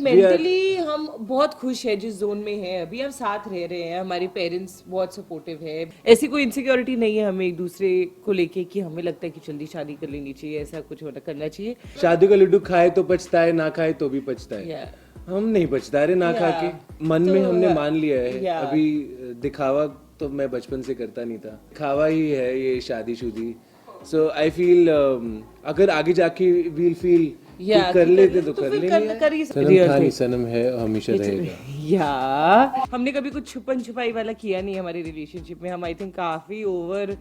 Mentally हम बहुत खुश है जिस जोन में है अभी, हम साथ रह रहे हैं, हमारे पेरेंट्स बहुत सपोर्टिव है, ऐसी कोई इनसिक्योरिटी नहीं है हमें एक दूसरे को लेके कि हमें लगता है कि जल्दी शादी कर लेनी चाहिए, ऐसा कुछ होना करना चाहिए। शादी का लड्डू खाए तो पछता है, ना खाए तो भी पछता है। Yeah. हम नहीं पछता रहे ना खा के, मन तो में हमने मान लिया है। Yeah. अभी दिखावा तो मैं बचपन से करता नहीं था, दिखावा ही है ये शादीशुदी। सो आई फील अगर आगे जाके वील फील कर लेते तो कर लेंगे। सनम था नहीं सनम है, हमेशा रहेगा। या हमने कभी कुछ छुपन छुपाई वाला किया नहीं हमारे रिलेशनशिप में। हम आई थिंक काफी ओवर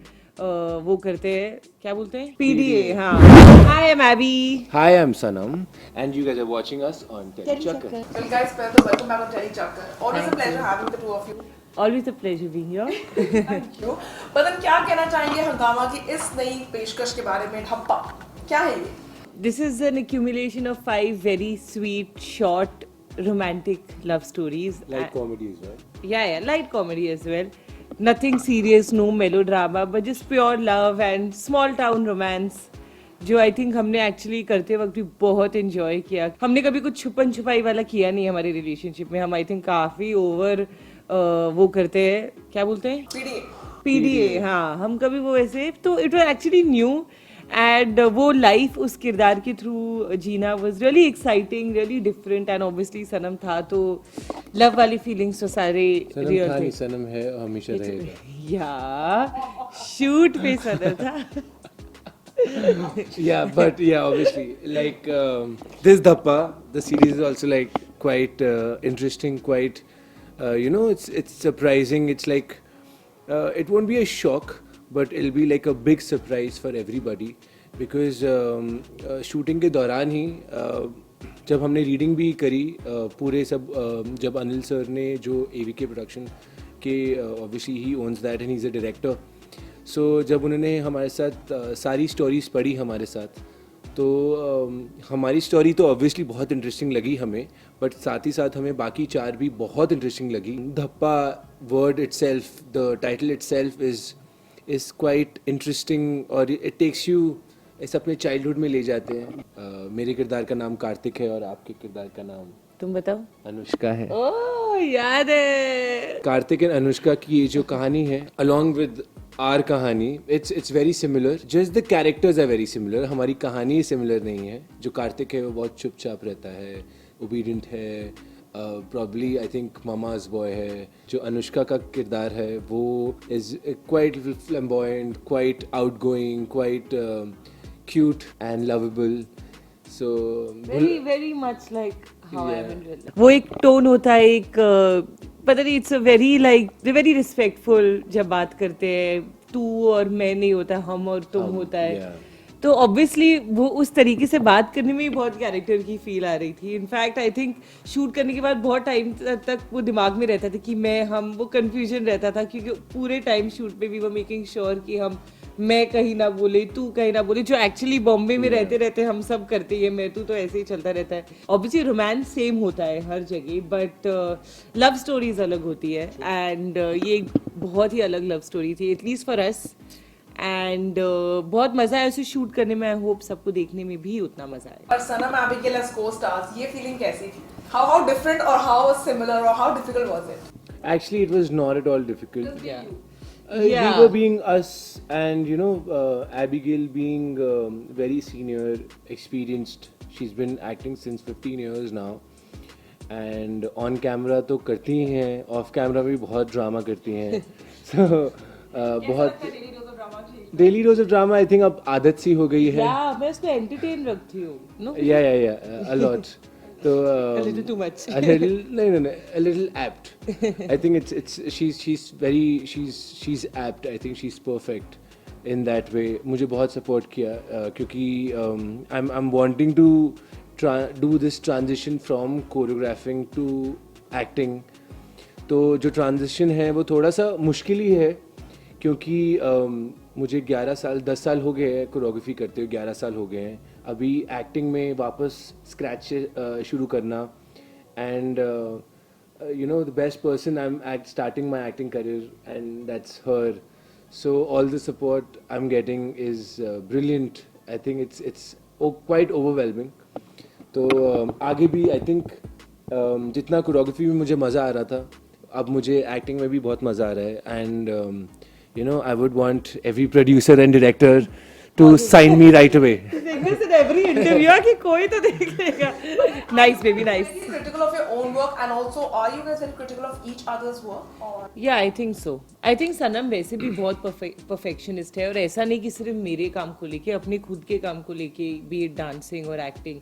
वो करते हैं, क्या बोलते हैं, पीडीए। हाँ, हाय आई एम एबी, hi I am Sanam and you guys are watching us on Tele Chakkar. Well, guys, welcome back on Telly Chakkar. Always a pleasure having the two of you. Always a pleasure being here. Thank you. बदन क्या कहना चाहेंगे हंगामा की इस नई पेशकश के बारे में? धप्पा क्या है ये? This is an accumulation of 5 very sweet, short, romantic love stories. Like comedies right? Yeah, light comedy as well. Nothing serious, no melodrama, but just pure love and small town romance. जो I think हमने actually करते वक्त भी बहुत enjoy किया। हमने कभी कुछ छुपन छुपाई वाला किया नहीं हमारे रिलेशनशिप में। हम आई थिंक काफी ओवर वो करते हैं, क्या बोलते हैं, पीडीए। हाँ, हम कभी वो वैसे, तो it was actually new and वो लाइफ उस किरदार के थ्रू जीना was really exciting, really different and obviously Sanam था तो लव वाली फीलिंग्स तो सारे रियल थे। सनम है, हमेशा रहेगा। या शूट पे सनम था। Yeah, but yeah, obviously, like this Dhappa, the series is also like quite interesting, quite it's surprising. It's like it won't be a shock, but it'll be like a big surprise for everybody because shooting के दौरान ही जब हमने reading भी करी पूरे सब जब Anil sir ने जो AVK प्रोडक्शन के obviously he owns that and he's a director. सो जब उन्होंने हमारे साथ सारी स्टोरीज पढ़ी हमारे साथ, तो हमारी स्टोरी तो ऑब्वियसली बहुत इंटरेस्टिंग लगी हमें, बट साथ ही साथ हमें बाकी 4 भी बहुत इंटरेस्टिंग लगी। Dhappa word itself, the title itself is quite interesting और इट टेक्स यू ऐसे अपने चाइल्डहुड में ले जाते हैं। मेरे किरदार का नाम कार्तिक है और आपके किरदार का नाम तुम बताओ। अनुष्का है। ओह याद है। कार्तिक एंड अनुष्का की ये जो कहानी है अलॉन्ग विद आर कहानी, it's very similar, just the characters are very similar. हमारी कहानी सिमिलर नहीं है। जो कार्तिक है वो बहुत चुपचाप रहता है, ओबीडियंट है, probably I think mama's boy है। जो अनुष्का का किरदार है वो is quite flamboyant, quite outgoing, quite cute and lovable. So very very much like how I am in real life. वो एक टोन होता है, एक पता नहीं, it's a very like very respectful जब बात करते हैं, तू और मैं नहीं होता, हम और तुम होता है। तो ऑब्वियसली वो उस तरीके से बात करने में ही बहुत कैरेक्टर की फील आ रही थी। इनफैक्ट आई थिंक शूट करने के बाद बहुत टाइम तक वो दिमाग में रहता था कि हम वो कंफ्यूजन रहता था, क्योंकि पूरे टाइम शूट पे भी वो मेकिंग श्योर कि मैं कहीं ना बोले, तू कहीं ना बोले, जो एक्चुअली बॉम्बे में रहते रहते हम सब करते हैं, मैं तू तो ऐसे ही चलता रहता है। ऑब्वियसली रोमांस सेम होता है हर जगह, बट लव स्टोरीज अलग होती है एंड ये एक बहुत ही अलग लव स्टोरी थी, एटलीस्ट फॉर अस। एंड बहुत मजा आया उसे शूट करने में। आई होप सबको देखने में भी उतना मजा आए। और सनम एबिगेल as co-stars, ये फीलिंग कैसी थी? How different or how similar or how difficult was it? Actually, it was not at all difficult. Yeah. We were being us, and Abigail being very senior, experienced. She's been acting since 15 years now, and on camera तो करती ही हैं, off camera भी बहुत drama करती हैं। So बहुत daily dose of drama I think अब आदत सी हो गई है। मैं उसको एंटरटेन रखती हूँ। No? Yeah, a lot. So A little too much. a little apt. I think she's apt. I think she's perfect in that way. मुझे बहुत support किया क्योंकि I'm wanting to do this transition from choreographing to acting. तो जो transition है वो थोड़ा सा मुश्किल ही है क्योंकि मुझे 10 साल हो गए हैं कोरियोग्राफी करते हुए, 11 साल हो गए हैं। अभी एक्टिंग में वापस स्क्रैच से शुरू करना and the best person I am starting my acting career and that's her. So all the support I am getting is brilliant. I think it's quite overwhelming. तो आगे भी आई थिंक जितना choreography में मुझे मज़ा आ रहा था, अब मुझे एक्टिंग में भी बहुत मज़ा आ रहा है. And you know I would want every producer and director to sign me right away. Every interview कि कोई तो देख लेगा. Nice baby, nice. Are you critical of your own work, and also are you guys very critical of each other's work? Or या I think so. I think सनम वैसे भी बहुत perfectionist है, और ऐसा नहीं कि सिर्फ मेरे काम को लेके, अपने खुद के काम को लेके, बी इट डांसिंग और एक्टिंग,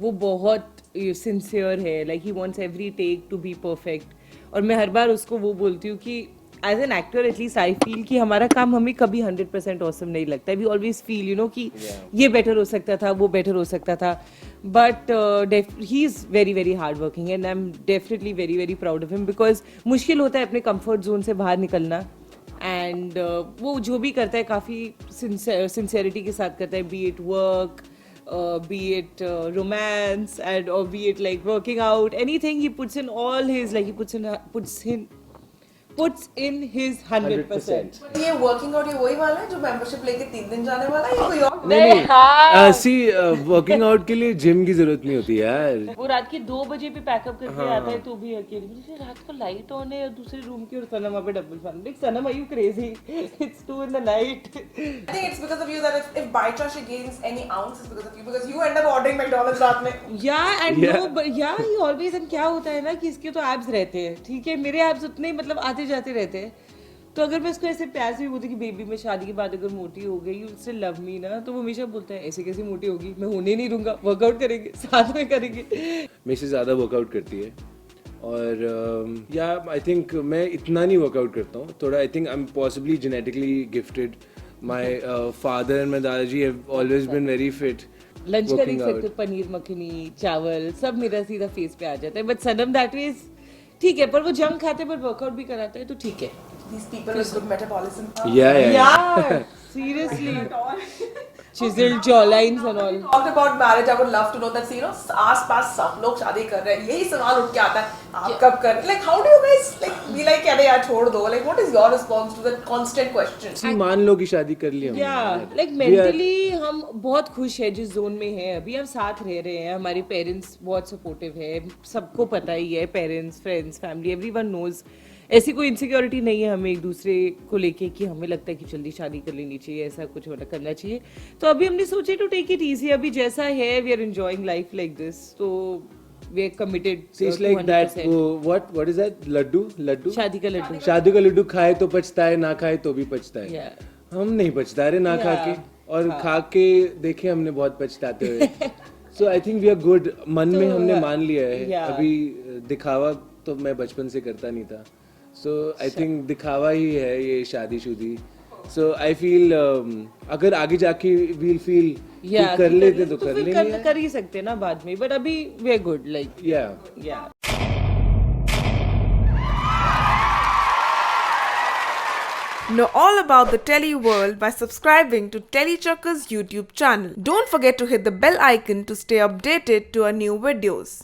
वो बहुत सिंसियर है. Like he wants every take to be perfect. और मैं हर बार उसको वो बोलती हूँ कि as an actor at least I feel कि हमारा काम हमें कभी 100% ऑसम नहीं लगता. We always feel you know कि ये बेटर हो सकता था, वो बेटर हो सकता था. But he is very very hard working, and I am definitely very very proud of him. Because मुश्किल होता है अपने कंफर्ट जोन से बाहर निकलना. एंड वो जो भी करता है काफ़ी सिंसेरिटी के साथ करता है, B it work, be it romance, and or be it like working out, anything he puts in all his, like he puts in his 100%. but ये working out ये वही वाला है जो membership लेके 3 दिन जाने वाला है, या कोई और? नहीं, सी वर्किंग आउट के लिए जिम की जरूरत नहीं होती यार. वो रात के 2 बजे पे पैकअप करके आता है, तो भी अकेले. मुझे रात को लाइट ऑन है और दूसरे रूम की, और सनम वहाँ पे double fan. Like Sanam, are you crazy? It's 2 in the night. I think it's because of you that if by chance she gains any ounce, it's because of you, because you end up ordering McDonald's रात में. Yeah, and Yeah. no, but yeah, he always, and क्या होता है ना कि इसके तो abs रहते हैं, ठीक है, मेरे एब्स उतने मतलब आते जाते रहते हैं. तो अगर मैं इसको ऐसे प्यार से भी बोलती कि बेबी मैं शादी के बाद अगर मोटी हो गई, यू स्टिल लव मी ना, तो वो हमेशा बोलता है ऐसे कैसे मोटी होगी, मैं होने नहीं दूंगा, वर्कआउट करेंगे, साथ में करेंगे. मेरे से ज़्यादा वर्कआउट करती है. और या आई थिंक मैं इतना नहीं वर्कआउट करता हूँ. थोड़ा I think I am possibly genetically gifted. My father and my दादाजी have always been very fit. Lunch का देख सकते हो, पनीर मखनी, चावल, सब मेरा सीधा फेस पे आ जाता है. बट सनम दैट इज ठीक है, पर वो जंक खाते हैं, पर वर्कआउट भी कराता है, तो ठीक है. These people with good metabolism. Yeah. Seriously. Chiseled jawlines and all. Talked about marriage. I would love to know that. You know, आस-पास सब लोग शादी कर रहे हैं. यही सवाल उठ के आता है. आप कब कर? Like, how do you guys like be like, अरे यार छोड़ दो. Like, what is your response to that constant question? See, मान लो कि शादी कर ली हमने. Yeah, like mentally हम बहुत खुश है जिस जोन में है अभी. हम साथ रह रहे हैं, हमारे पेरेंट्स बहुत सपोर्टिव है, सबको पता ही है, parents, friends, family, everyone knows. ऐसी कोई इनसिक्योरिटी नहीं है हमें एक दूसरे को लेके कि हमें लगता है कि जल्दी शादी कर लेनी चाहिए, ऐसा कुछ होना करना चाहिए. तो अभी हमने सोचे टू टेक इट इजी. अभी जैसा है we are enjoying life like this, तो we are committed. It's like that. What is that? Laddoo. शादी का लड्डू. शादी का लड्डू खाए तो पछता है, ना खाए तो भी पछता है. Yeah. हम नहीं पछता रहे ना खा के, और खा के देखे हमने बहुत पछताते हुए. So I think we are good. मन में हमने मान लिया है. अभी दिखावा तो मैं बचपन से करता नहीं था. सो आई थिंक दिखावा ही है ये शादीशुदी. सो आई फील अगर आगे जाके वील फील कर लेते तो कर लेंगे. कर ही सकते ना बाद में, बट अभी वी आर गुड. लाइक या Know all about the Telly world by subscribing to Tellychuckers YouTube channel. Don't forget to hit the bell icon to stay updated to our new videos.